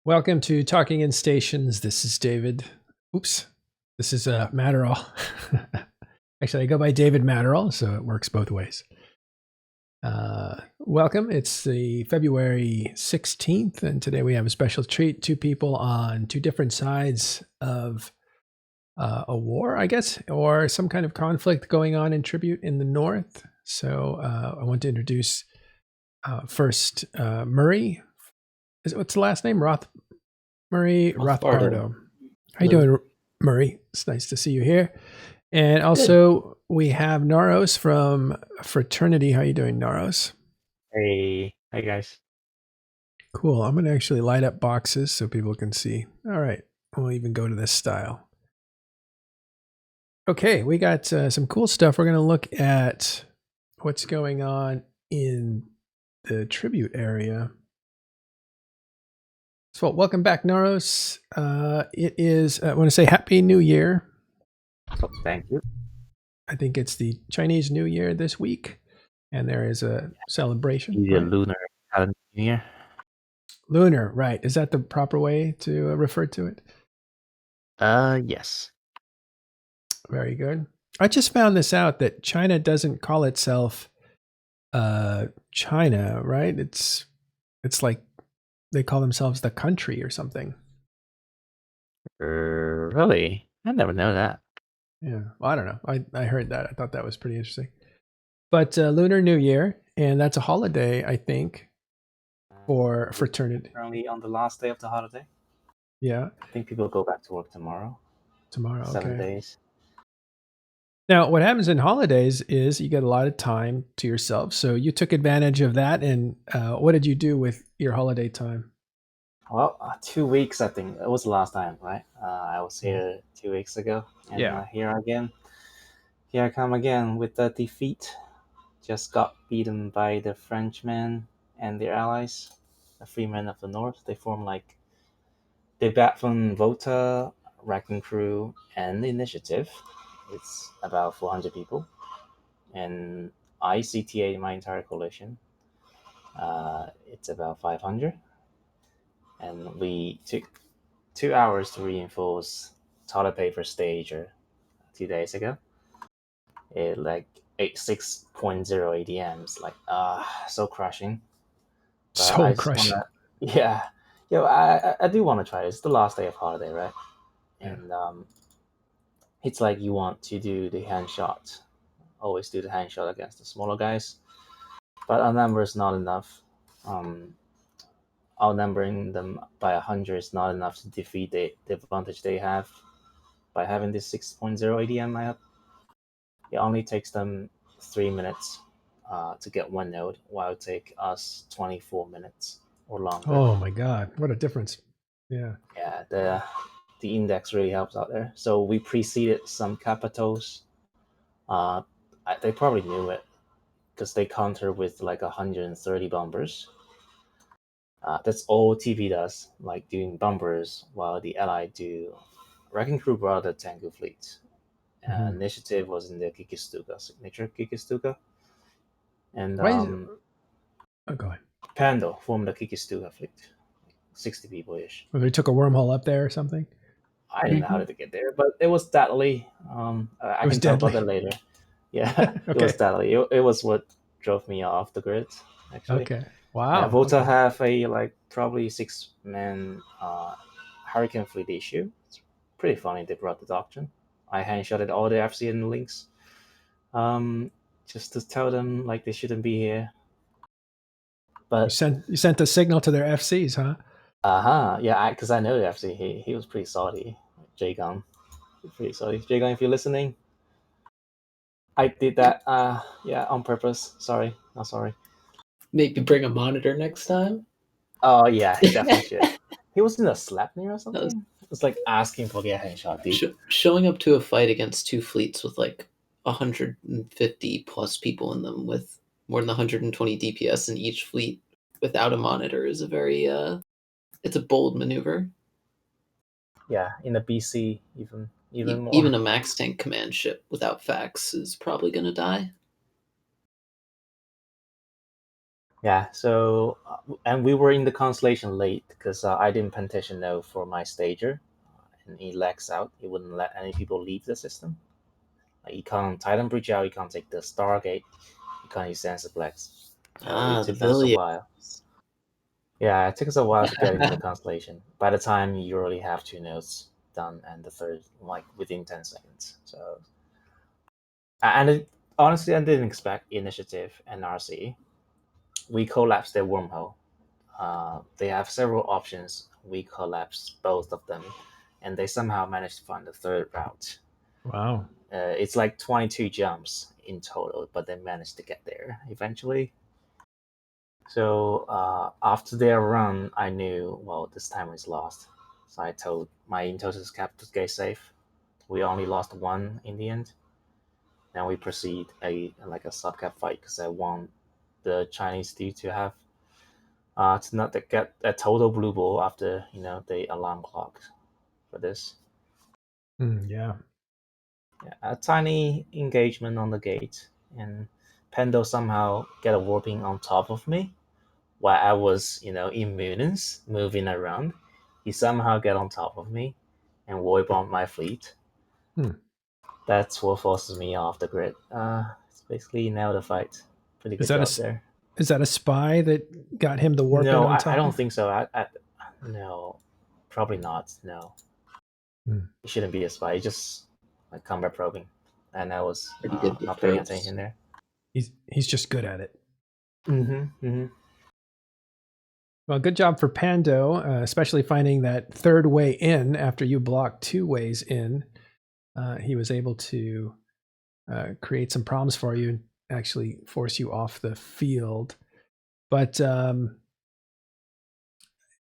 Welcome to Talking in Stations. This is David. Oops. This is Matterall. Actually, I go by David Matterall, so it works both ways. Welcome. It's the February 16th, and today we have a special treat. Two people on two different sides of a war, I guess, or some kind of conflict going on in Tribute in the North. So I want to introduce first Murray. What's the last name? Murray Rothbardo. How you doing, Murray? It's nice to see you here. And also, we have Noraus from Fraternity. How you doing, Noraus? Hey guys. Cool. I'm going to actually light up boxes so people can see. All right. We'll even go to this style. Okay, we got some cool stuff. We're going to look at what's going on in the Tribute area. So welcome back, Noraus. It is, I want to say Happy New Year. Oh, thank you. I think it's the Chinese New Year this week, and there is a celebration. The Lunar calendar year. Lunar, right. Is that the proper way to refer to it? Yes. Very good. I just found this out that China doesn't call itself China, right? It's like they call themselves the country or something. Really? I never know that. Yeah. Well, I don't know. I heard that. I thought that was pretty interesting. But Lunar New Year, and that's a holiday, I think, for fraternity. Currently on the last day of the holiday. Yeah. I think people go back to work tomorrow. Tomorrow, 7 okay. days. Now, what happens in holidays is you get a lot of time to yourself. So you took advantage of that. And what did you do with your holiday time? Well, 2 weeks, I think. It was the last time, right? I was here 2 weeks ago. And Yeah. here again. Here I come again with the defeat. Just got beaten by the Frenchmen and their allies, the Freemen of the North. They form like they bat from Vota, Wrecking Crew, and the Initiative. It's about 400 people. And ICTA, my entire coalition, it's about 500. And we took 2 hours to reinforce toilet paper stage 2 days ago. It like 6.0 ADMs, like so crushing. But I Soul just crushing. wanna, yeah, I do want to try it. It's the last day of holiday, right? Yeah. And it's like you want to do the hand shot. Always do the hand shot against the smaller guys, but our number is not enough. Outnumbering them by 100 is not enough to defeat the advantage they have by having this 6.0 ADM I have. It only takes them 3 minutes to get one node, while it take us 24 minutes or longer. Oh my God. What a difference. Yeah. Yeah, the index really helps out there. So we preceded some capitals. They probably knew it because they counter with like 130 bombers. That's all TV does, like doing bombers, while the Ally do Wrecking Crew brought the Tango fleet. Mhm. Initiative was in the Kikistuka, signature Kikistuka. And Why is oh, go ahead. Pando formed the Kikistuka fleet, 60 people ish. Well, they took a wormhole up there or something? I didn't know how to get there, but it was deadly. I It was can talk about deadly. that later. Yeah, it was Okay. deadly. It was what drove me off the grid, actually. Okay. Yeah, Wow. Volta Okay. have a like probably 6-man Hurricane fleet issue. It's pretty funny they brought the doctrine. I handshotted all the FCN links, just to tell them like they shouldn't be here. But You sent a signal to their FCs, huh? yeah, because I know the FC. He was pretty salty. J Gun, pretty salty. J Gun, if you're listening, I did that. Yeah, on purpose. Sorry, not sorry. Maybe bring a monitor next time. Oh yeah, he definitely should. He was in a Sleipnir or was- something. It's like asking for a headshot, dude. Showing up to a fight against two fleets with like 150 plus people in them with more than 120 DPS in each fleet without a monitor is a very it's a bold maneuver. Yeah, in the BC even more. Even a max tank command ship without facts is probably going to die. Yeah, so and we were in the constellation late because I didn't partition node for my stager, and he lags out. He wouldn't let any people leave the system. Like, you can't Titan bridge out. You can't take the Stargate. You can't use Sensiplex. So it The took us a Villiers. while. Yeah, it took us a while to get into the constellation. By the time you already have two nodes done, and the third like within 10 seconds. So and honestly, I didn't expect Initiative and RC. We collapsed their wormhole. They have several options. We collapsed both of them, and they somehow managed to find the third route. Wow. It's like 22 jumps in total, but they managed to get there eventually. So after their run, I knew, well, this time is lost. So I told my Intosis cap to stay safe. We only lost one in the end. Then we proceed a subcap fight because I want the Chinese dude to have to not to get a total blue ball after the alarm clock for this. Yeah. Yeah, a tiny engagement on the gate, and Pendo somehow get a warping on top of me while I was in Munins moving around. He somehow get on top of me and warp on my fleet. Hmm. That's what forces me off the grid. It's basically now the fight. Pretty Is good that job there. is that a spy that got him to warp in No, on I top don't of? think so. No, probably not. No, Hmm. it shouldn't be a spy. It's just like combat probing, and I was Pretty good with not paying probes. attention there. He's just good at it. Mm-hmm. Well, good job for Pando, especially finding that third way in after you blocked two ways in. He was able to create some problems for you and actually force you off the field. But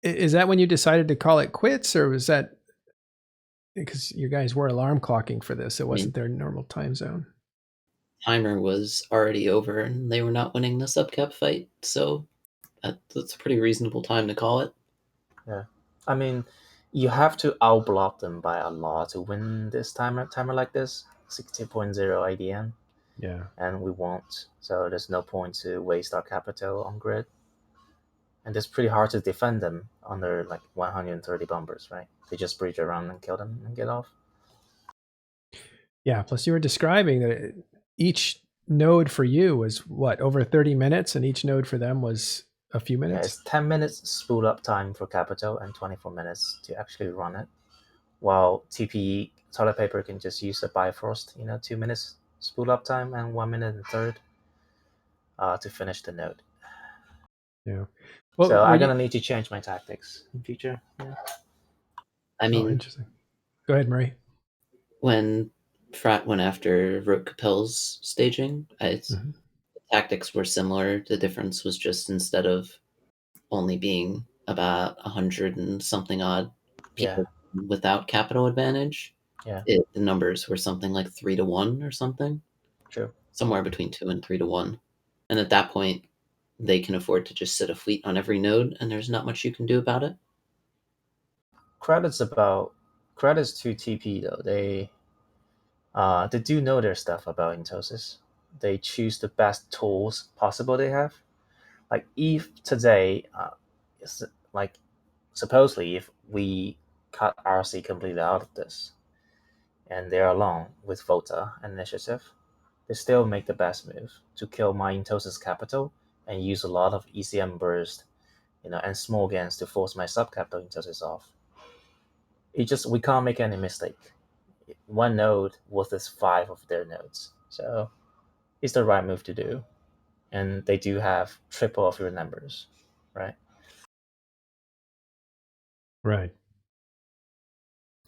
is that when you decided to call it quits, or was that because you guys were alarm clocking for this? It wasn't their normal time zone. Timer was already over and they were not winning the subcap fight, so that's a pretty reasonable time to call it. Yeah, I mean, you have to outblock them by a lot to win this timer like this. 60.0 ADM, Yeah. and we won't. So there's no point to waste our capital on grid. And it's pretty hard to defend them under like 130 bombers, right? They just breach around and kill them and get off. Yeah. Plus, you were describing that each node for you was what, over 30 minutes, and each node for them was a few Yeah, minutes. it's 10 minutes spool up time for capital and 24 minutes to actually run it. While TPE toilet paper can just use a Bifrost, 2 minutes spool up time and 1 minute and third to finish the node. Yeah. Well, So were I'm you? gonna need to change my tactics in future. Yeah. I Oh, mean, interesting. Go ahead, Murray. when Frat went after Rote Kapelle's staging, Mhm. tactics were similar. The difference was just instead of only being about 100 and something odd Yeah. people without capital advantage, Yeah. the numbers were something like 3-1 or something, True. somewhere between 2 and 3-1. And at that point, they can afford to just sit a fleet on every node, and there's not much you can do about it. Credits to TP though. They do know their stuff about Intosis. They choose the best tools possible they have. Like if today, like supposedly if we cut RC completely out of this, and they're alone with Vota and Initiative, they still make the best move to kill my Intosis capital and use a lot of ECM burst, and small gains to force my subcapital Intosis off. We can't make any mistake. One node worth 5 of their nodes, so it's the right move to do. And they do have triple of your numbers, right? Right.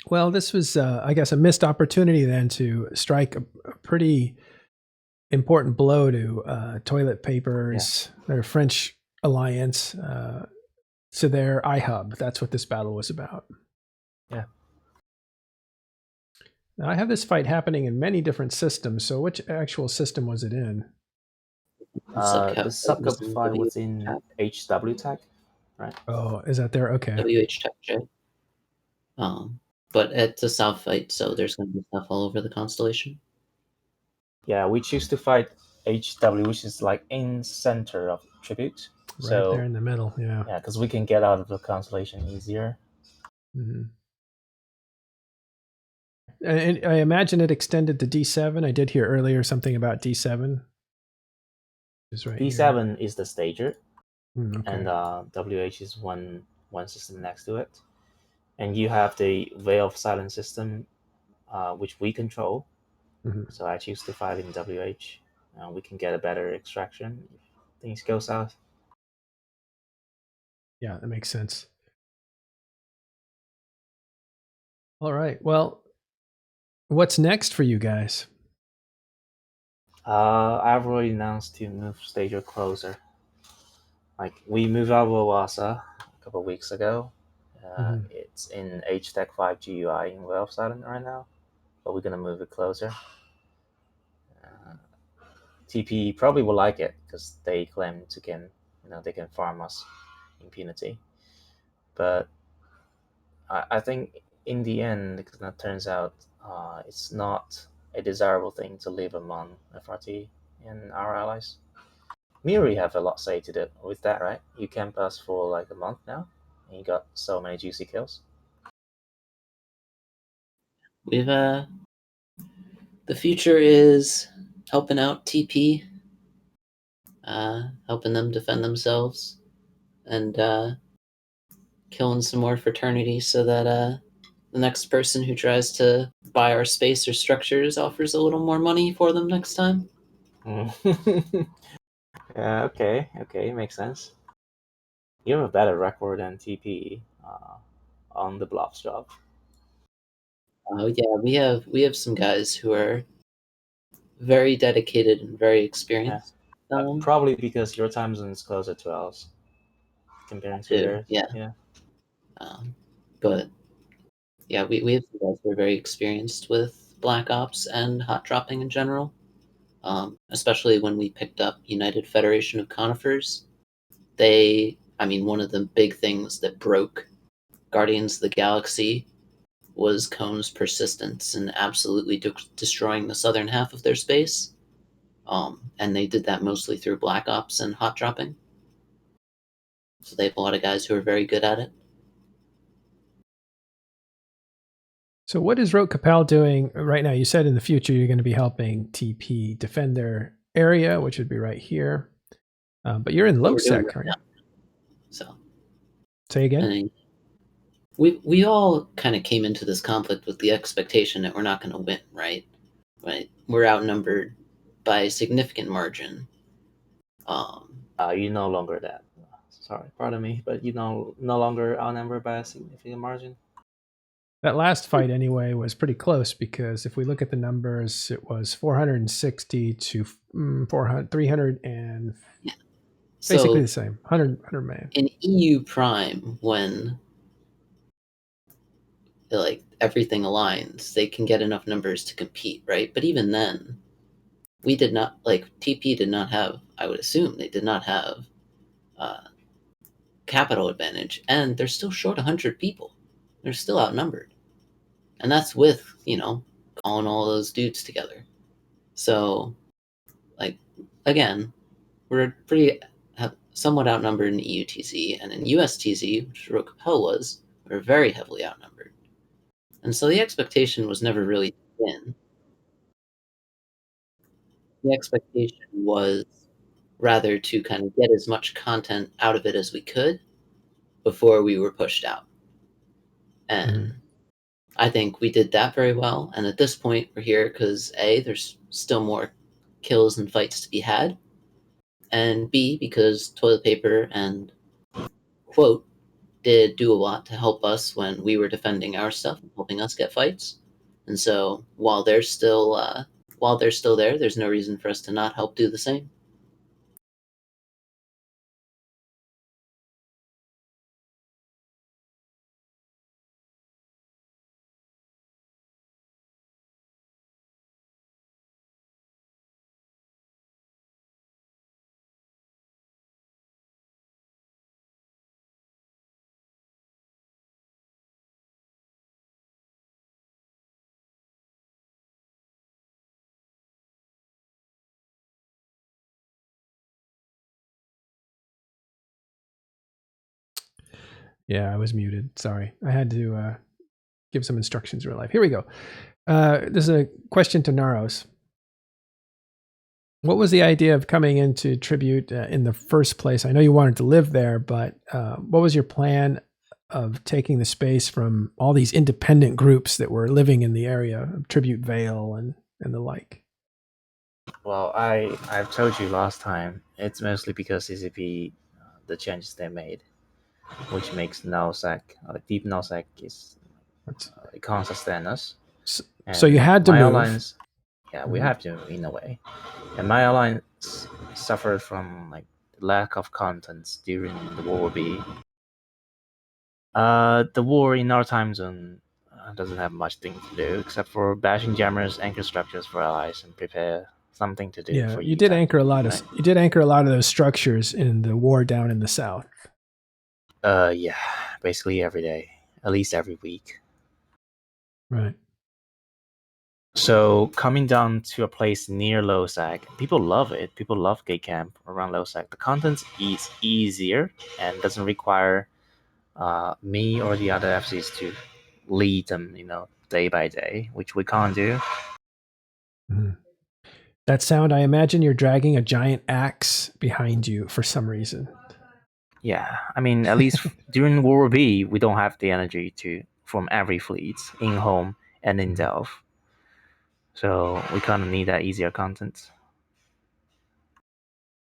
Well, this was, I guess, a missed opportunity then to strike a pretty important blow to toilet papers, their French alliance, to their iHUb. That's what this battle was about. Yeah. Now, I have this fight happening in many different systems. So, which actual system was it in? The subcup fight was in HW tech, right? Oh, is that there? Okay. WH Tech J. But it's a south fight, so there's going to be stuff all over the constellation. Yeah, we choose to fight HW, which is like in center of tribute. Right there So in the middle. Yeah. yeah, because we can get out of the constellation easier. Mhm. And I imagine it extended to D7. I did hear earlier something about D7. Is right here. D7 is the stager, Okay. and WH is one system next to it. And you have the Veil of Silence system, which we control. Mhm. So I choose to fight in WH. We can get a better extraction if things go south. Yeah, that makes sense. All right. Well, what's next for you guys? I've already announced to move stager closer. Like we moved out of Wawasa a couple of weeks ago. Mhm. It's in HTech 5 GUI in Veil of Silence right now, but we're gonna move it closer. TP probably will like it because they claim to can they can farm us impunity. But I think in the end, it turns out it's not a desirable thing to live among FRT and our allies. Miri have a lot say to do with that, right? You camp us for like a month now, and you got so many juicy kills. We've the future is helping out TP, helping them defend themselves, and killing some more fraternity so that the next person who tries to buy our space or structures offers a little more money for them next time. Yeah, okay, makes sense. You have a better record than TP on the blobs job. Oh yeah, we have some guys who are very dedicated and very Yeah, experienced. probably because your time zone is closer to ours comparing to Too, theirs. yeah. Yeah. But yeah, we have some guys who are very experienced with Black Ops and hot dropping in general. Especially when we picked up United Federation of Conifers. One of the big things that broke Guardians of the Galaxy was Cone's persistence in absolutely destroying the southern half of their space. And they did that mostly through Black Ops and hot dropping. So they have a lot of guys who are very good at it. So, what is Rote Kapelle doing right now? You said in the future you're going to be helping TP defend their area, which would be right here. But you're in What low we're doing sec, right aren't you? now. So Say again. and we all kind of came into this conflict with the expectation that we're not going to win, right? Right? We're outnumbered by a significant margin. You no longer that. Sorry, pardon me, but you no longer outnumbered by a significant margin. That last fight, anyway, was pretty close because if we look at the numbers, it was 460 to 400, 300, and Yeah. basically So the same 100 million. in EU Prime, when like everything aligns, they can get enough numbers to compete, right? But even then, we did not TP did not have. I would assume they did not have uh, capital advantage, and they're still short 100 people. They're still outnumbered, and that's with calling all those dudes together. So, like again, we're pretty somewhat outnumbered in EUTZ, and in USTZ, which Rote Kapelle was, we were very heavily outnumbered. And so the expectation was never really in. The expectation was rather to kind of get as much content out of it as we could before we were pushed out. And I think we did that very well. And at this point, we're here because A, there's still more kills and fights to be had, and B, because toilet paper and quote did do a lot to help us when we were defending our stuff and helping us get fights. And so while they're still there, there's no reason for us to not help do the same. Yeah, I was muted. Sorry. I had to give some instructions in real life. Here we go. This is a question to Noraus. What was the idea of coming into Tribute in the first place? I know you wanted to live there, but what was your plan of taking the space from all these independent groups that were living in the area, Tribute Vale and the like? Well, I've told you last time. It's mostly because CCP, the changes they made, which makes nullsec, deep nullsec is it can't sustain us. So you And had to my move. alliance, yeah, we have to in a way. And my alliance suffered from like lack of contents during the War B. The war in our time zone doesn't have much thing to do except for bashing jammers, anchor structures for allies, and prepare something to do Yeah, for you did time. anchor a lot of Right? you did anchor a lot of those structures in the war down in the south. Yeah, basically every day, at least every week. Right. So coming down to a place near Losac, people love it. People love gate camp around Losac. The content is easier and doesn't require me or the other FCs to lead them, day by day, which we can't do. Mm-hmm. That sound, I imagine you're dragging a giant axe behind you for some reason. Yeah, I mean, at least during World War B, we don't have the energy to form every fleet in home and in Delph. So we kind of need that easier content.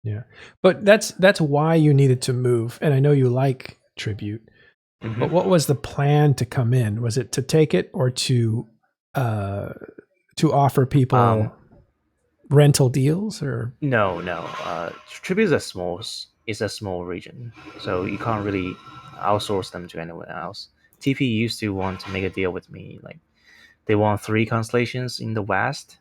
Yeah, but that's why you needed to move. And I know you like Tribute, but what was the plan to come in? Was it to take it or to offer people rental deals or? No. Tribute is a small region, so you can't really outsource them to anyone else. TP used to want to make a deal with me, like they want 3 constellations in the west,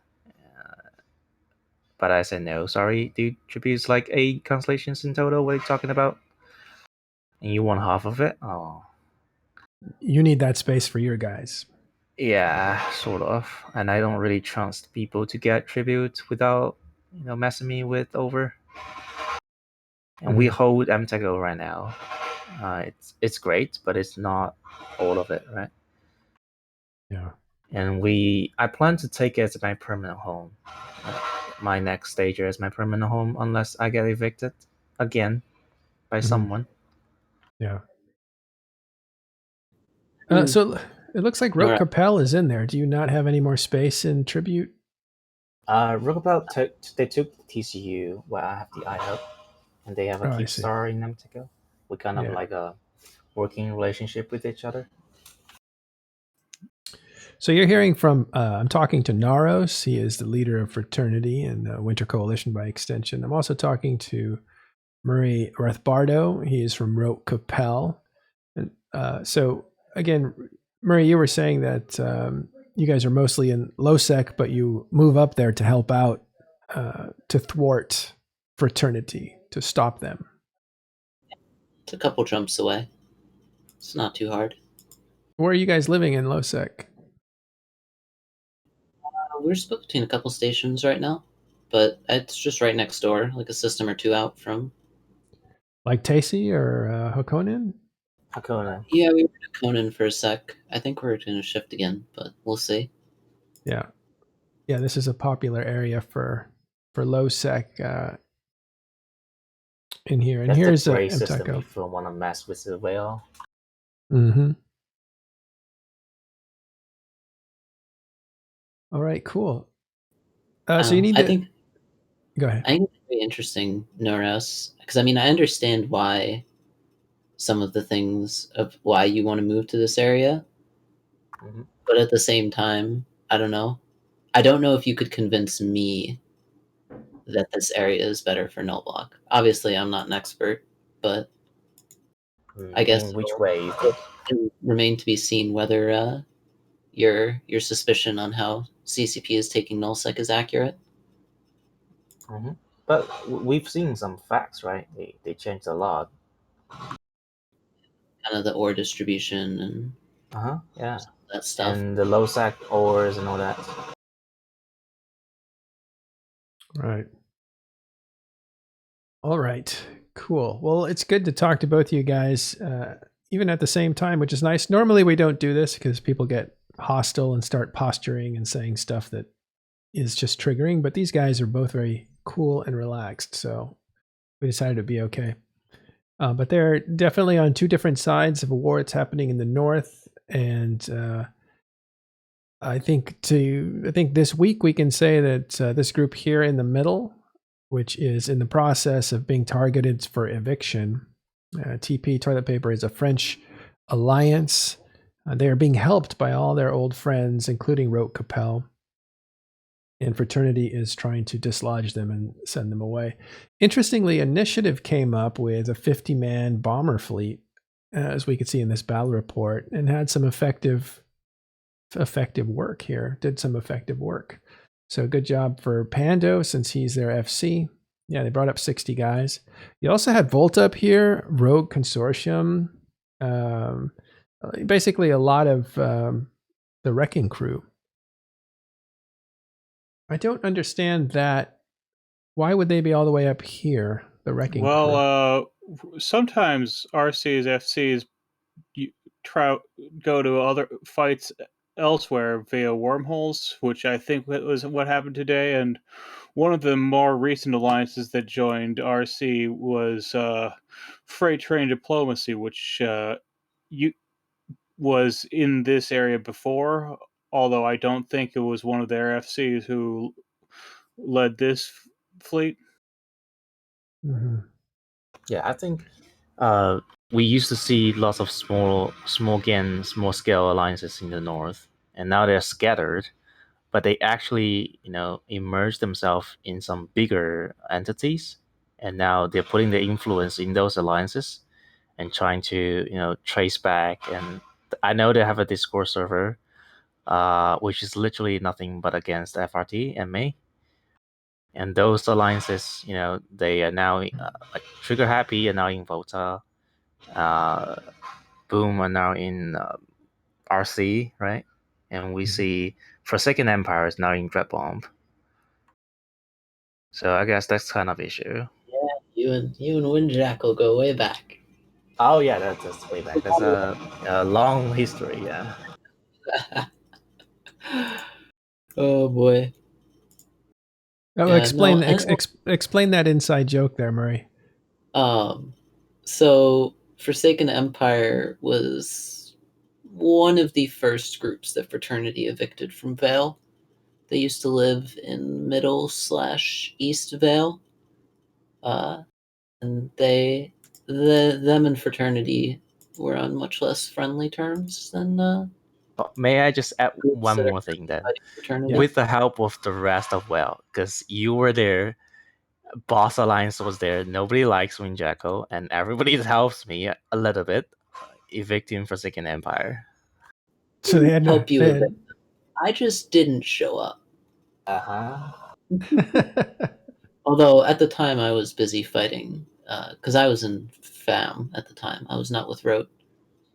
but I said no. Sorry, dude. Tribute's like 8 constellations in total. What are you talking about? And you want half of it? Oh, You need that space for your guys. yeah, sort of. And I don't really trust people to get tribute without messing me with over. And we hold MTECO right now. It's great, but it's not all of it, right? Yeah. And I plan to take it as my permanent home. My next stage as my permanent home, unless I get evicted again by someone. Yeah. So it looks like Rote Alright. Kapelle is in there. Do you not have any more space in Tribute? Rookabelt they took TCU where I have the iHUb, and they have a Oh, I Keep see. Star in MTECO. We kind of Yeah. like a working relationship with each other. So you're hearing from, I'm talking to Noraus. He is the leader of Fraternity and the Winter Coalition by extension. I'm also talking to Murray Rathbardo. He is from Rote Kapelle. And so again, Murray, you were saying that you guys are mostly in Losec, but you move up there to help out, to thwart Fraternity, to stop them. It's a couple jumps away. It's not too hard. Where are you guys living in Losec? We're split between a couple stations right now, but it's just right next door, like a system or 2 out from. Like Tacey or Hakonin? Hakona. Yeah, we were in Conan for a sec. I think we're going to shift again, but we'll see. Yeah. Yeah, this is a popular area for Losec in here. And That's here's the gray system MTECO. if you want to mess with the whale. Mm-hmm. All right, cool. So you need to... Go ahead. I think it's very interesting, Noraus, because I mean, I understand why some of the things of why you want to move to this area, but at the same time, I don't know. I don't know if you could convince me that this area is better for null block. Obviously, I'm not an expert, but I guess In which way you think? it'll remain to be seen whether your suspicion on how CCP is taking nullsec is accurate. But we've seen some facts, right? They changed a lot. Kind of the ore distribution and Yeah. that stuff. And the low sac ores and all that. Right. All right. Cool. Well, it's good to talk to both of you guys. even at the same time, which is nice. Normally we don't do this because people get hostile and start posturing and saying stuff that is just triggering, but these guys are both very cool and relaxed, so we decided to be okay. But they're definitely on two different sides of a war that's happening in the north, and I think this week we can say that this group here in the middle, which is in the process of being targeted for eviction, TP Toilet Paper is a French alliance. They are being helped by all their old friends, including Rote Kapelle. And Fraternity is trying to dislodge them and send them away. Interestingly, Initiative came up with a 50-man bomber fleet, as we could see in this battle report, and had some effective work here, did some effective work. So good job for Pando, since he's their FC. Yeah, they brought up 60 guys. You also had Volta up here, Rogue Consortium, basically a lot of the Wrecking Crew. I don't understand that. Why would they be all the way up here, the Wrecking Crew? Sometimes RCs, FCs go to other fights elsewhere via wormholes, which I think was what happened today. And one of the more recent alliances that joined RC was Freight Train Diplomacy, which was in this area before, although I don't think it was one of their FCs who led this fleet. Mm-hmm. Yeah, I think we used to see lots of small scale alliances in the north, and now they're scattered. But they actually, emerge themselves in some bigger entities, and now they're putting their influence in those alliances and trying to, trace back. And I know they have a Discord server, which is literally nothing but against FRT and May. And those alliances, they are now like Trigger Happy are now in Volta, Boom are now in RC, right? And we see Forsaken Empire is now in Dread Bomb. So I guess that's kind of issue. Yeah, you and Windjackal go way back. Oh yeah, that's way back. That's a long history. Yeah. Oh boy. Oh, Yeah, explain that inside joke there, Murray. So Forsaken Empire was one of the first groups that Fraternity evicted from Vale. They used to live in Middle/East Vale. And them and Fraternity were on much less friendly terms than May I just add one that are more thing then? Fraternity. With the help of the rest of Well, because you were there, Boss Alliance was there, nobody likes Windjackal, and everybody helps me a little bit, evicting Forsaken Empire. So they had help you evict. I just didn't show up. Although at the time I was busy fighting, because I was in FAM at the time. I was not with Rote.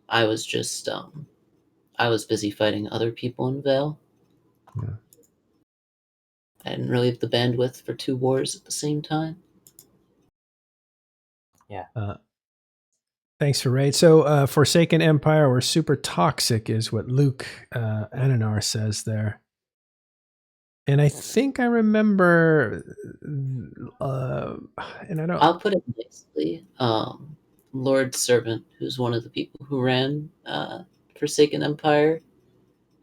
I was just I was busy fighting other people in Vale. Yeah. I didn't really have the bandwidth for 2 wars at the same time. Yeah. Thanks for raid. So Forsaken Empire or super toxic is what Luke Ananar says there. And I think I remember, and I don't. I'll put it nicely. Lord Servant, who's one of the people who ran Forsaken Empire,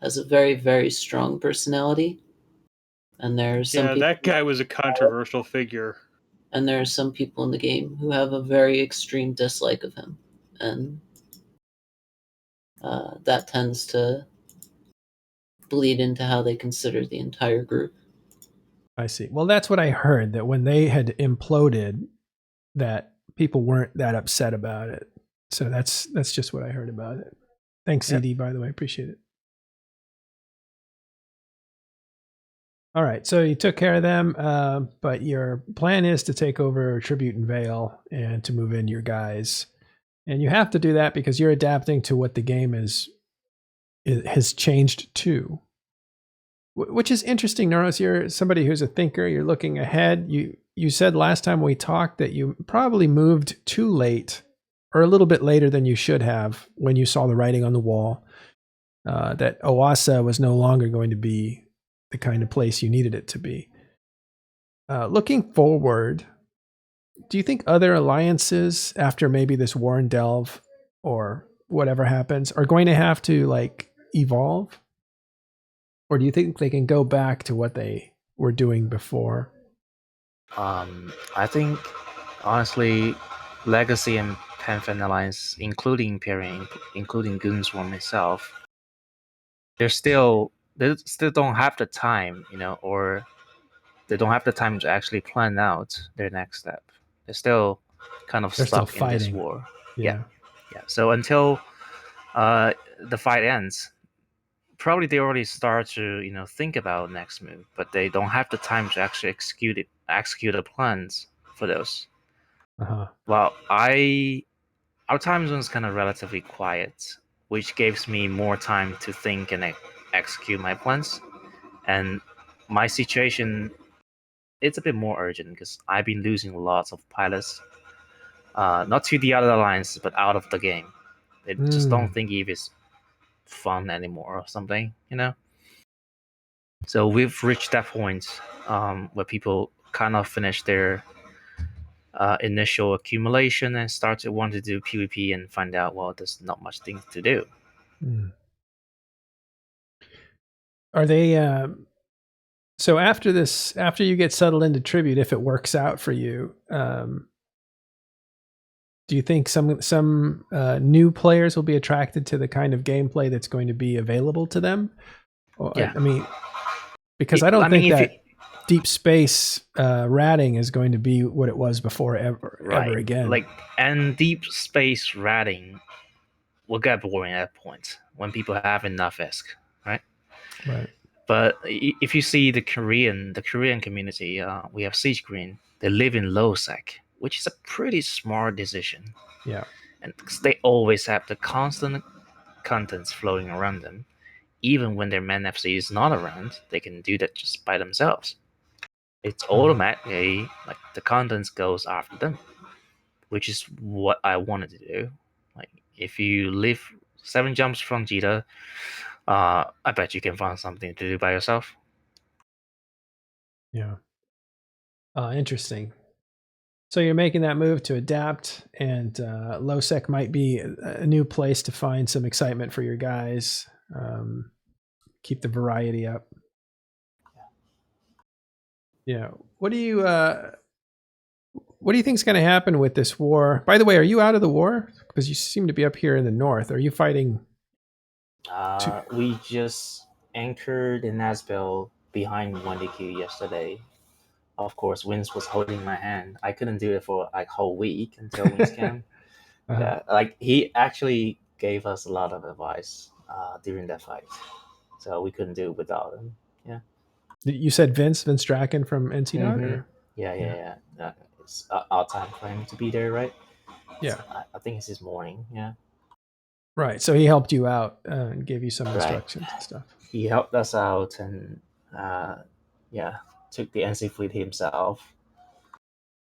has a very, very strong personality. And there's some people, that guy was a controversial figure. And there are some people in the game who have a very extreme dislike of him. And that tends to bleed into how they consider the entire group. I see. Well, that's what I heard, that when they had imploded, that people weren't that upset about it. So that's just what I heard about it. Thanks, CD, by the way. Appreciate it. All right, so you took care of them, but your plan is to take over Tribute and Vale and to move in your guys. And you have to do that because you're adapting to what the game has changed to. Which is interesting, Noraus. You're somebody who's a thinker. You're looking ahead. You said last time we talked that you probably moved too late or a little bit later than you should have when you saw the writing on the wall that Oasa was no longer going to be the kind of place you needed it to be. Looking forward, do you think other alliances after maybe this war in Delve or whatever happens are going to have to like evolve? Or do you think they can go back to what they were doing before? I think, honestly, Legacy and Pantheon Alliance, including Imperium, including Goonswarm itself, they still don't have the time, or they don't have the time to actually plan out their next step. They're still kind of They're still stuck in this fighting. war. Yeah. So until the fight ends, probably they already start to think about next move, but they don't have the time to actually execute the plans for those. Uh-huh. Well, our time zone is kind of relatively quiet, which gives me more time to think and execute my plans. And my situation, it's a bit more urgent because I've been losing lots of pilots, not to the other alliance, but out of the game. They just don't think if it's fun anymore or something. So we've reached that point where people kind of finish their initial accumulation and start to want to do PvP and find out, well, there's not much things to do. Are they so after you get settled into tribute, if it works out for you, do you think some new players will be attracted to the kind of gameplay that's going to be available to them? Yeah. I mean, because I don't think that deep space ratting is going to be what it was before ever again. And deep space ratting will get boring at that point when people have enough ESC, right? Right. But if you see the Korean community, we have Siege Green. They live in low sec, which is a pretty smart decision. Yeah. And because they always have the constant contents flowing around them, even when their main FC is not around, they can do that just by themselves. It's automatically like the contents goes after them, which is what I wanted to do. Like if you live 7 jumps from Jita, I bet you can find something to do by yourself. Yeah. Interesting. So you're making that move to adapt, and low sec might be a new place to find some excitement for your guys. Keep the variety up. Yeah. What do you think is going to happen with this war? By the way, are you out of the war? Because you seem to be up here in the north. Are you fighting? We just anchored in Asbel behind 1DQ yesterday. Of course, Wins was holding my hand. I couldn't do it for like whole week until Wins came. Yeah, like he actually gave us a lot of advice during that fight, so we couldn't do it without him. Yeah. You said Vince Draken from NC Dog? Mm-hmm. Yeah. It's our time for him to be there, right? Yeah. I think it's this morning. Yeah. Right. So he helped you out and gave you some instructions and stuff. He helped us out and took the NC fleet himself.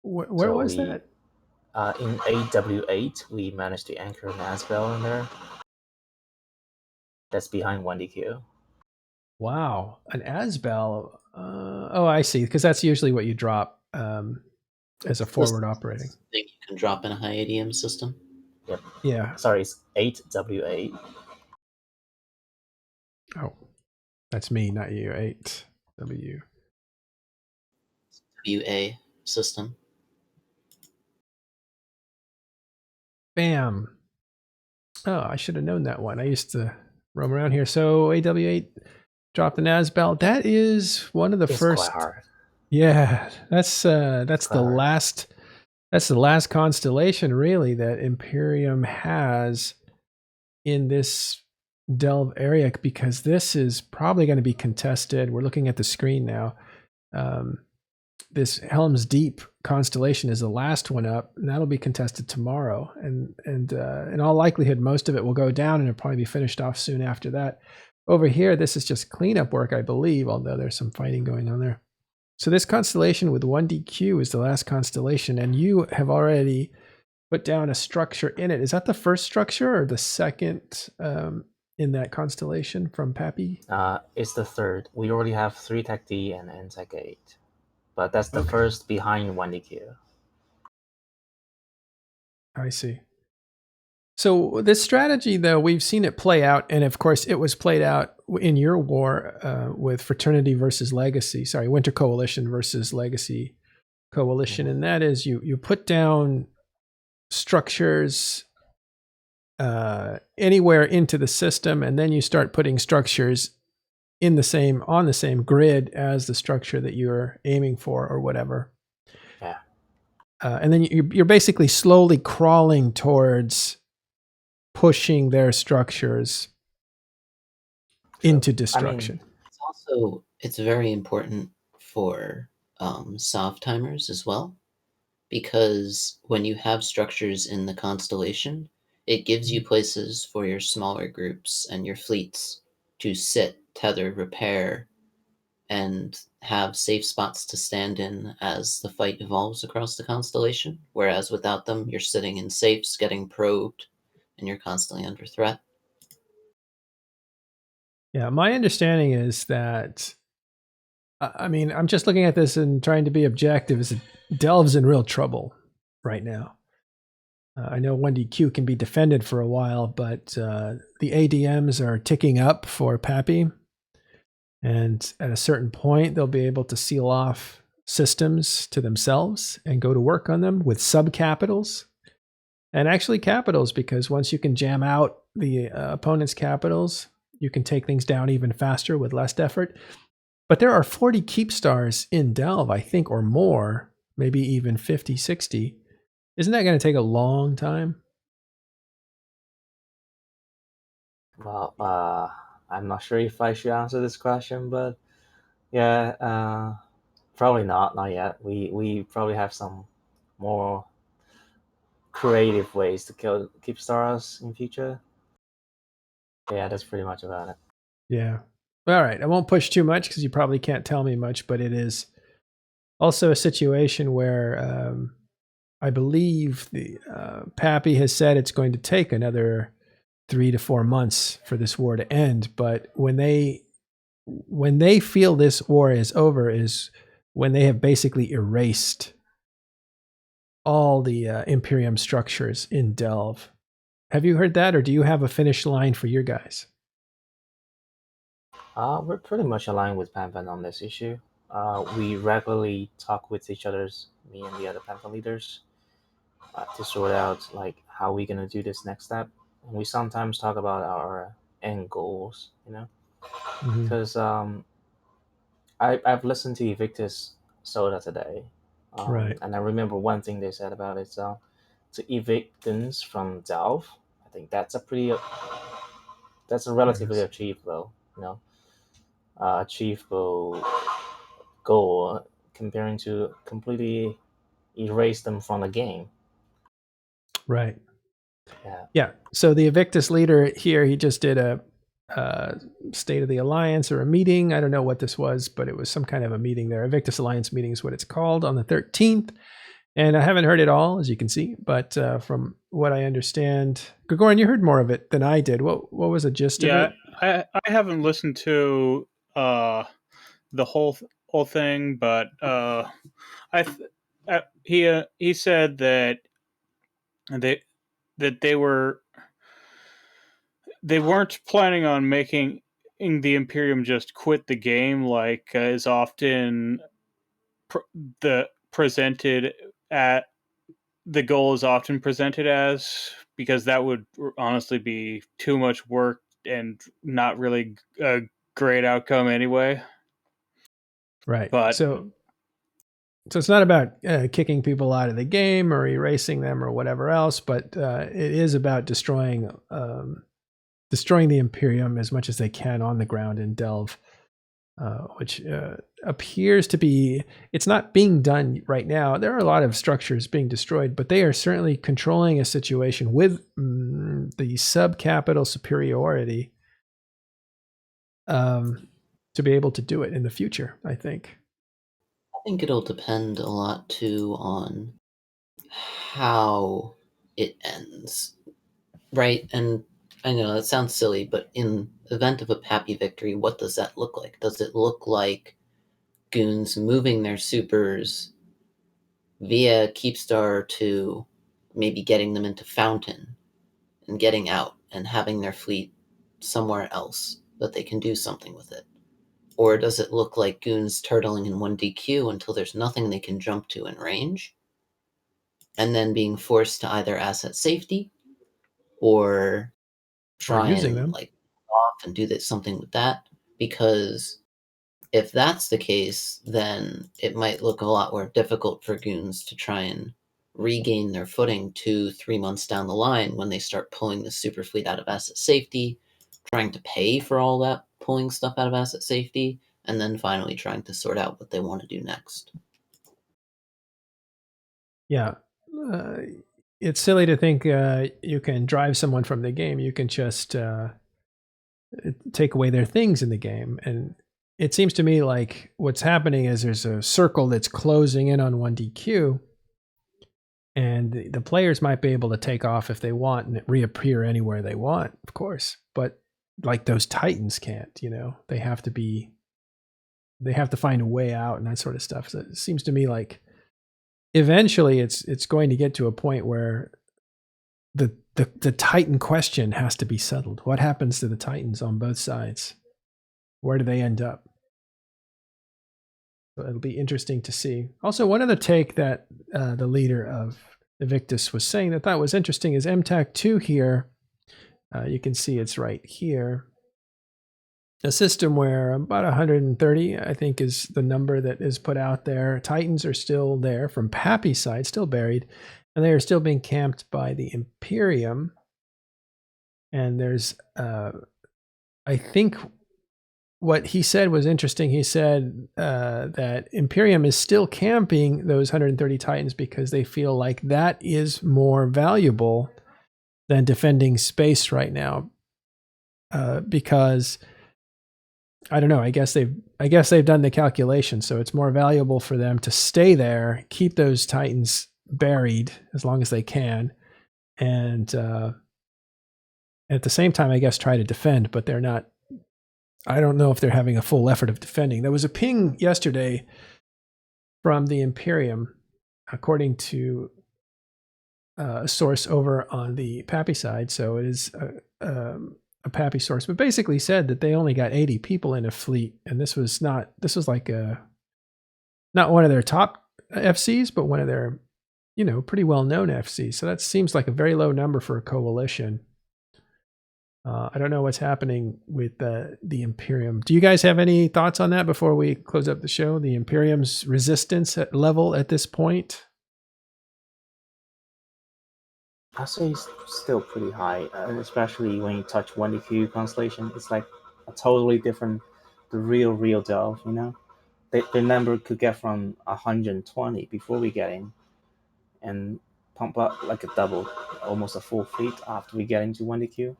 Where was that? In AW8, we managed to anchor an Asbel in there. That's behind 1DQ. Wow, an Asbel. I see. Because that's usually what you drop as a forward operating. I think you can drop in a high ADM system. Yep. Yeah. Sorry, it's 8W8. Oh, that's me, not you. 8W. WA system. Bam. Oh, I should have known that one. I used to roam around here. So AW8 dropped an Asbel. That is one of the first. Quite hard. Yeah, that's the last. That's the last constellation, really, that Imperium has in this Delve area, because this is probably going to be contested. We're looking at the screen now. This Helm's Deep constellation is the last one up, and that'll be contested tomorrow. And in all likelihood, most of it will go down, and it'll probably be finished off soon after that. Over here, this is just cleanup work, I believe, although there's some fighting going on there. So this constellation with 1DQ is the last constellation, and you have already put down a structure in it. Is that the first structure or the second in that constellation from Pappy? It's the third. We already have 3 Tech D and N Tech 8. But that's the Okay. first behind 1DQ. I see. So this strategy, though, we've seen it play out, and of course, it was played out in your war with Fraternity versus Legacy. Sorry, Winter Coalition versus Legacy Coalition, and that is you put down structures anywhere into the system, and then you start putting structures on the same grid as the structure that you're aiming for, or whatever. Yeah. And then you're basically slowly crawling towards pushing their structures into destruction. It's very important for soft timers as well, because when you have structures in the constellation, it gives you places for your smaller groups and your fleets to sit, tether, repair, and have safe spots to stand in as the fight evolves across the constellation. Whereas without them, you're sitting in safes, getting probed, and you're constantly under threat. Yeah, my understanding is that, I mean, I'm just looking at this and trying to be objective, is Delve's in real trouble right now. I know 1DQ can be defended for a while, but the ADMs are ticking up for Pappy. And at a certain point, they'll be able to seal off systems to themselves and go to work on them with subcapitals. And actually capitals, because once you can jam out the opponent's capitals, you can take things down even faster with less effort. But there are 40 keep stars in Delve, I think, or more, maybe even 50, 60. Isn't that going to take a long time? Well, I'm not sure if I should answer this question, but yeah, probably not yet. We probably have some more creative ways to kill keep stars in future. Yeah, that's pretty much about it. Yeah. All right. I won't push too much because you probably can't tell me much, but it is also a situation where I believe the Pappy has said it's going to take another 3 to 4 months for this war to end. But when they feel this war is over is when they have basically erased all the Imperium structures in Delve. Have you heard that, or do you have a finish line for your guys? We're pretty much aligned with Panpan on this issue. We regularly talk with each other's, me and the other Panpan leaders, to sort out like how we're gonna do this next step. And we sometimes talk about our end goals, because I've listened to Evictus Soda today, Right. and I remember one thing they said about it. So to evict things from Delve, I think that's a relatively achievable, achievable goal comparing to completely erase them from the game. Right. Yeah. Yeah. So the Evictus leader here, he just did a State of the Alliance or a meeting. I don't know what this was, but it was some kind of a meeting there. Evictus Alliance meeting is what it's called, on the 13th. And I haven't heard it all, as you can see, but from what I understand, Gregorian, you heard more of it than I did. What was the gist of it? I haven't listened to the whole thing, but he said that they weren't planning on making the Imperium just quit the game, like is often presented at the goal is often presented as, because that would honestly be too much work and not really a great outcome anyway. Right. But so it's not about kicking people out of the game or erasing them or whatever else, but it is about destroying the Imperium as much as they can on the ground in Delve, which appears to be, it's not being done right now. There are a lot of structures being destroyed, but they are certainly controlling a situation with the subcapital superiority to be able to do it in the future, I think. I think it'll depend a lot too on how it ends, right? And I know that sounds silly, but in event of a Pappy victory, what does that look like? Does it look like goons moving their supers via Keepstar to maybe getting them into Fountain and getting out and having their fleet somewhere else that they can do something with it? Or does it look like goons turtling in 1DQ until there's nothing they can jump to in range, and then being forced to either asset safety or try using and them. like off and do something with that? Because if that's the case, then it might look a lot more difficult for goons to try and regain their footing 2-3 months down the line when they start pulling the super fleet out of asset safety, trying to pay for all that pulling stuff out of asset safety, and then finally trying to sort out what they want to do next. Yeah. It's silly to think you can drive someone from the game. You can just take away their things in the game. And it seems to me like what's happening is there's a circle that's closing in on 1DQ, and the players might be able to take off if they want and reappear anywhere they want, of course. But like those Titans can't, they have to find a way out and that sort of stuff. So it seems to me like eventually it's going to get to a point where the Titan question has to be settled. What happens to the Titans on both sides? Where do they end up? So it'll be interesting to see. Also, one other take that the leader of Invictus was saying that I thought was interesting is MTAC2 here. You can see it's right here. A system where about 130, I think, is the number that is put out there. Titans are still there from Pappy's side, still buried, and they are still being camped by the Imperium. And there's, I think, what he said was interesting. He said that Imperium is still camping those 130 Titans because they feel like that is more valuable than defending space right now. Because I don't know. I guess they've done the calculation, so it's more valuable for them to stay there, keep those Titans buried as long as they can, and at the same time, I guess try to defend. But they're not. I don't know if they're having a full effort of defending. There was a ping yesterday from the Imperium, according to a source over on the Pappy side. So it is a Pappy source, but basically said that they only got 80 people in a fleet, and this was like not one of their top FCs, but one of their pretty well known FCs. So that seems like a very low number for a coalition. I don't know what's happening with the Imperium. Do you guys have any thoughts on that before we close up the show? The Imperium's resistance level at this point? I'd say it's still pretty high, and especially when you touch 1DQ constellation, it's like a totally different, the real delve, The number could get from 120 before we get in, and pump up like a double, almost a full fleet after we get into 1DQ.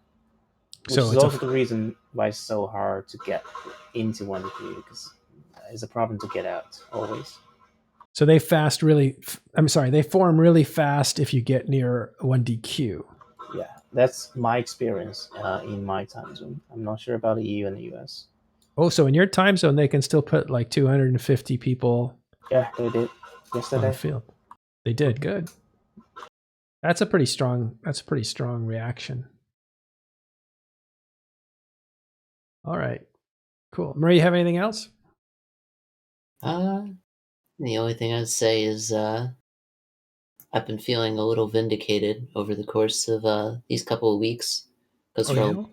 Which So is it's also the reason why it's so hard to get into 1DQ, because it's a problem to get out always. So they they form really fast if you get near 1DQ. Yeah, that's my experience in my time zone. I'm not sure about the EU and the US. Oh, so in your time zone, they can still put like 250 people. Yeah, they did yesterday on the field. They did good. That's a pretty strong reaction. All right, cool. Marie, you have anything else? The only thing I'd say is I've been feeling a little vindicated over the course of these couple of weeks, because for a long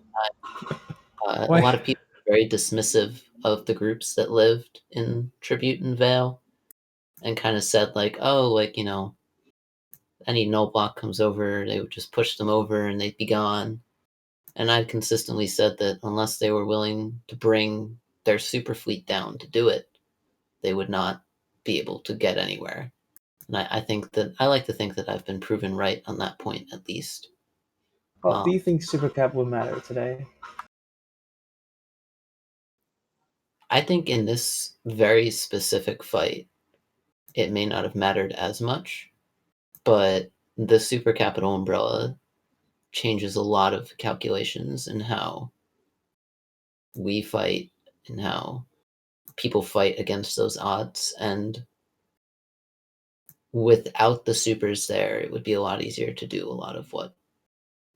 time, a lot of people are very dismissive of the groups that lived in Tribute and Vale, and kind of said like, oh, like, any null block comes over, they would just push them over and they'd be gone. And I'd consistently said that unless they were willing to bring their super fleet down to do it, they would not be able to get anywhere. And I like to think that I've been proven right on that point, at least. Well, do you think Super Cap will matter today? I think in this very specific fight, it may not have mattered as much, but the super capital umbrella changes a lot of calculations in how we fight and how people fight against those odds. And without the supers there, it would be a lot easier to do a lot of what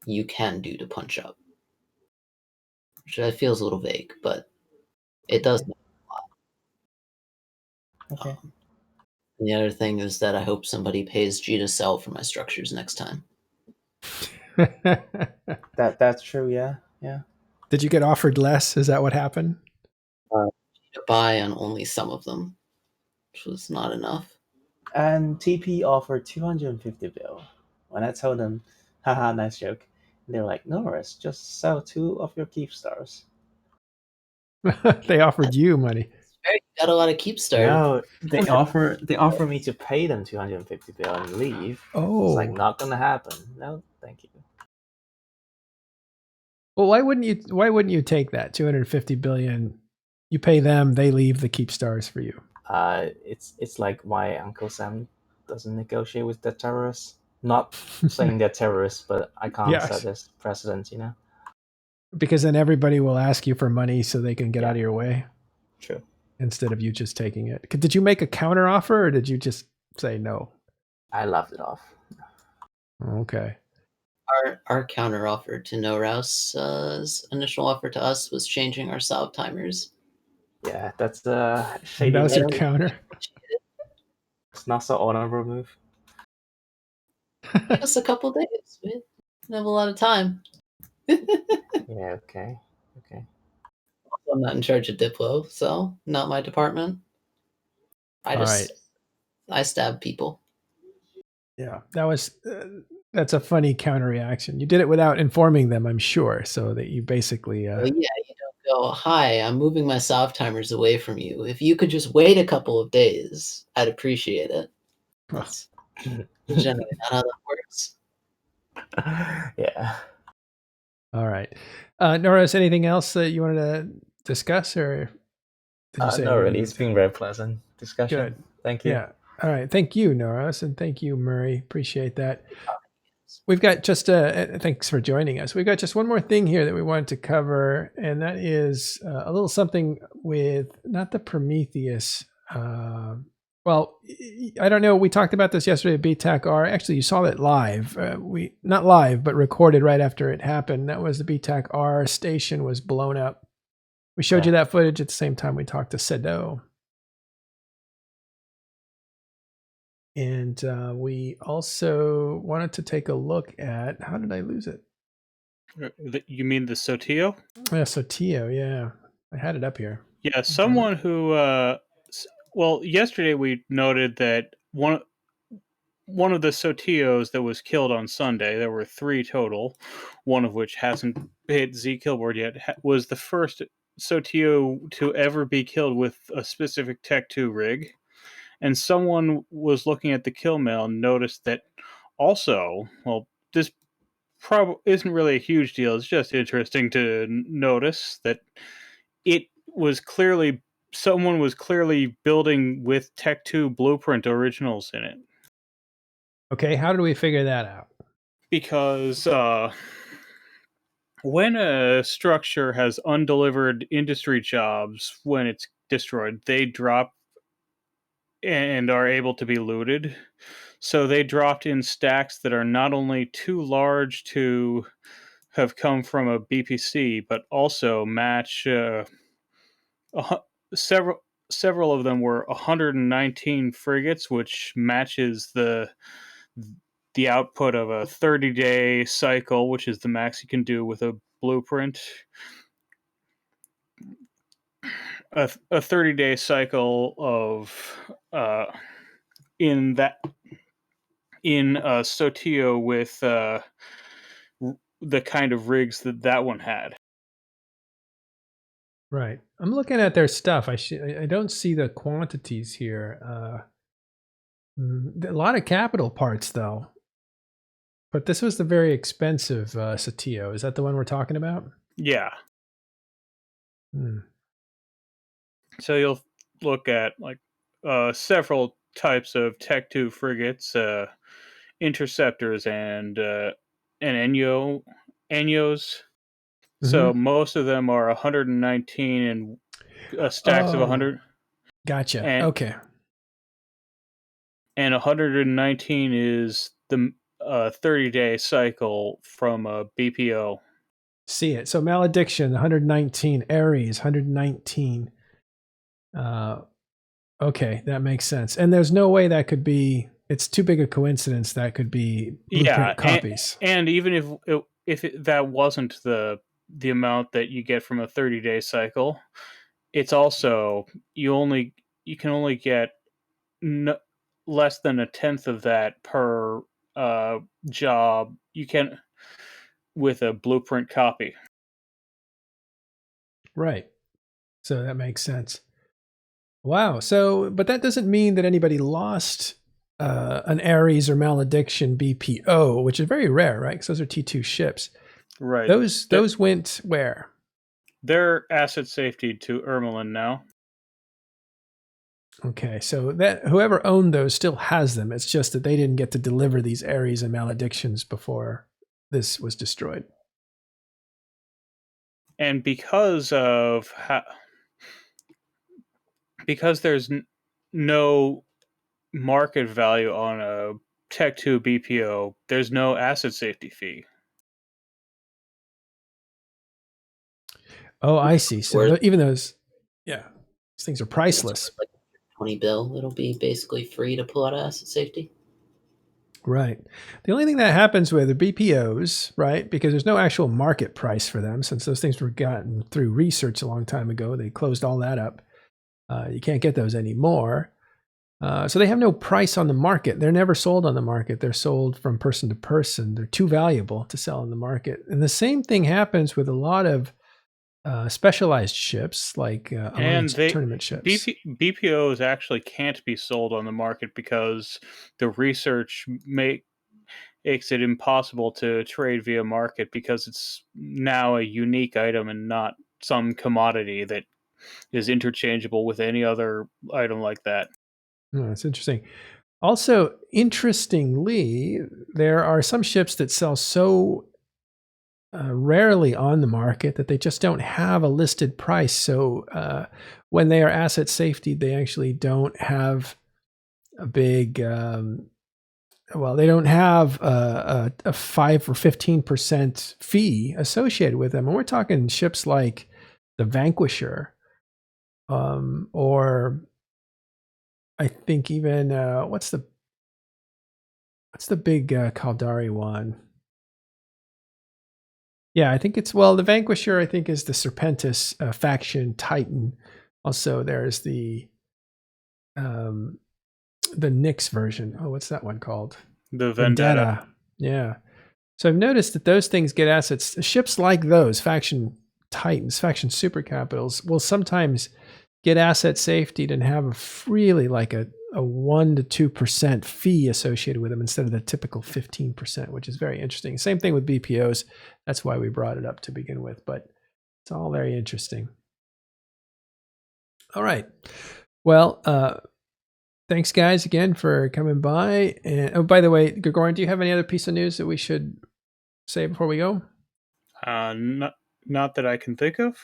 you can do to punch up. Which feels a little vague, but it does. Okay. And the other thing is that I hope somebody pays G to sell for my structures next time. That's true. Yeah. Yeah. Did you get offered less? Is that what happened? To buy on only some of them, which was not enough. And TP offered 250 bill. When I told them, haha, nice joke, they were like, Noraus, just sell 2 of your keep stars. They offered you money. You got a lot of keep stars. No, they offer me to pay them 250 bill and leave. Oh, It's like not gonna happen. No, thank you. well, why wouldn't you? Why wouldn't you take that 250 billion? You pay them, they leave the keep stars for you. It's like why Uncle Sam doesn't negotiate with the terrorists. Not saying they're terrorists, but I can't Yes. set this precedent, you know. Because then everybody will ask you for money so they can get out of your way. True. Instead of you just taking it. Did you make a counter offer or did you just say no? I laughed it off. Okay. Our counter offer to Noraus' initial offer to us was changing our salve timers. Yeah, that's a shady. That was your move. counter. It's not so honorable move. Give us a couple days. We don't have a lot of time. Yeah. Okay. Okay. I'm not in charge of Diplo, so not my department. I stab people. Yeah, that's a funny counter reaction. You did it without informing them, I'm sure, so that you basically. Well, yeah, you don't go, hi, I'm moving my salve timers away from you. If you could just wait a couple of days, I'd appreciate it. That's generally not how that works. Yeah. All right, Noraus, anything else that you wanted to discuss, or did you say No, really. It's been very pleasant discussion. Good. Thank you. Yeah. All right. Thank you, Noraus, and thank you, Murray. Appreciate that. We've got just thanks for joining us. We've got just one more thing here that we wanted to cover, and that is a little something with not the Prometheus. Well, I don't know. We talked about this yesterday at BTAC-R. Actually, you saw it live. We not live, but recorded right after it happened. That was the BTAC-R station was blown up. We showed you that footage at the same time we talked to Sedo. And we also wanted to take a look at, how did I lose it? You mean the Sotillo? Yeah, Sotillo, yeah. I had it up here. Yeah, someone who, well, yesterday we noted that one of the Sotillos that was killed on Sunday, there were 3 total, one of which hasn't hit Z Killboard yet, was the first Sotillo to ever be killed with a specific Tech 2 rig. And someone was looking at the kill mail and noticed that also, well, this probably isn't really a huge deal. It's just interesting to notice that it was clearly, someone was clearly building with Tech 2 blueprint originals in it. Okay, how do we figure that out? Because when a structure has undelivered industry jobs, when it's destroyed, they drop and are able to be looted. So they dropped in stacks that are not only too large to have come from a BPC, but also match several of them were 119 frigates, which matches the output of a 30-day cycle, which is the max you can do with a blueprint. A 30-day cycle of in Sotillo with the kind of rigs that one had. Right. I'm looking at their stuff. I don't see the quantities here. A lot of capital parts, though. But this was the very expensive Sotillo. Is that the one we're talking about? Yeah. Hmm. So you'll look at like several types of Tech 2 frigates, interceptors and Anyos. So Mhm. most of them are 119 and stacks of Oh, 100, gotcha. and Okay. 119 is the 30-day cycle from a BPO. See it. So malediction, 119. Aries, 119. Okay, that makes sense. And there's no way that could be. It's too big a coincidence that could be Yeah, blueprint copies. and even that wasn't the amount that you get from a 30-day cycle, it's also you can only get no, less than a tenth of that per job you can with a blueprint copy. Right. So that makes sense. Wow. So, but that doesn't mean that anybody lost an Aries or malediction BPO, which is very rare, right? Because those are T2 ships. Right. Those went where? They're asset safety to Ermelin now. Okay, so that whoever owned those still has them. It's just that they didn't get to deliver these Aries and maledictions before this was destroyed. And because there's no market value on a Tech 2 BPO, there's no asset safety fee. Oh, I see. So Where- even those, yeah, these things are priceless. Like 20 bill, it'll be basically free to pull out of asset safety. Right. The only thing that happens with the BPOs, right, because there's no actual market price for them, since those things were gotten through research a long time ago. They closed all that up. You can't get those anymore. So they have no price on the market. They're never sold on the market. They're sold from person to person. They're too valuable to sell on the market. And the same thing happens with a lot of specialized ships, like Alliance tournament ships. BPOs actually can't be sold on the market because the research makes it impossible to trade via market, because it's now a unique item and not some commodity that is interchangeable with any other item like that. Oh, that's interesting. Also, interestingly, there are some ships that sell so rarely on the market that they just don't have a listed price. So when they are asset safety, they actually don't have a big, they don't have a 5 or 15% fee associated with them. And we're talking ships like the Vanquisher, or I think even what's the big Caldari one? Yeah, I think it's, the Vanquisher, I think, is the Serpentis faction Titan. Also, there's the Nyx version. Oh, what's that one called? The Vendetta. Yeah. So I've noticed that those things get assets. Ships like those, faction Titans, faction super capitals, will sometimes get asset safety and have really like a 1 to 2% fee associated with them instead of the typical 15%, which is very interesting. Same thing with BPOs. That's why we brought it up to begin with, but it's all very interesting. All right. Well, thanks guys again for coming by. And oh, by the way, Gregorian, do you have any other piece of news that we should say before we go? Not that I can think of.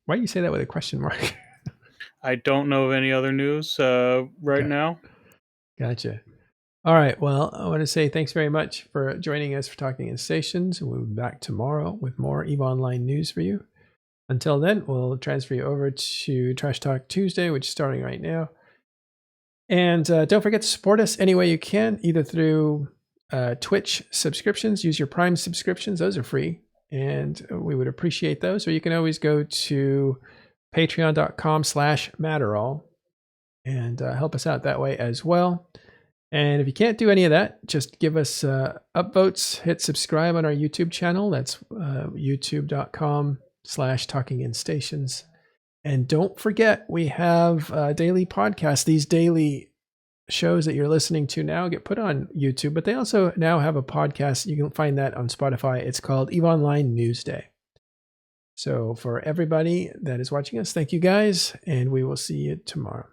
Why do you say that with a question mark? I don't know of any other news right now. Gotcha. All right. Well, I want to say thanks very much for joining us for Talking in Stations. We'll be back tomorrow with more EVE Online news for you. Until then, we'll transfer you over to Trash Talk Tuesday, which is starting right now. And don't forget to support us any way you can, either through Twitch subscriptions. Use your Prime subscriptions. Those are free, and we would appreciate those. Or you can always go to patreon.com/Matterall and help us out that way as well. And if you can't do any of that, just give us upvotes, hit subscribe on our YouTube channel. That's youtube.com/talkinginstations. And don't forget, we have daily podcasts. These daily shows that you're listening to now get put on YouTube, but they also now have a podcast. You can find that on Spotify. It's called EVE Online Newsday. So for everybody that is watching us, thank you guys, and we will see you tomorrow.